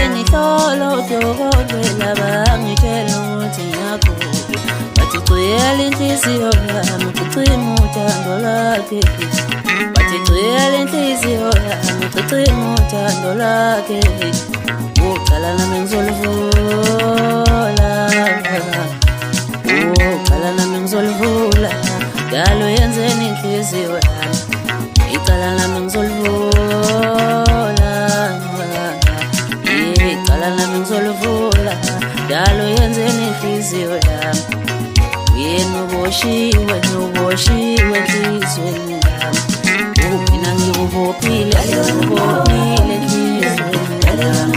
ngihlolo udokotela bangitshela ukuthi ngiyagula. Bathi gcwele inhliziyo yami ugcime uthando lwakhe. Bathi gcwele inhliziyo yami ugcime uthando lwakhe. Ucala nami ngizolivula, ucala nami ngizolivula, njalo yenzeni inhliziyo yami. Icala nami ngizolivula, icala nami ngizolivula, njalo yenzeni inhliziyo yami. Yena uboshiwe enhliziyweni yami, mina ngikubophile enhliziyweni yami.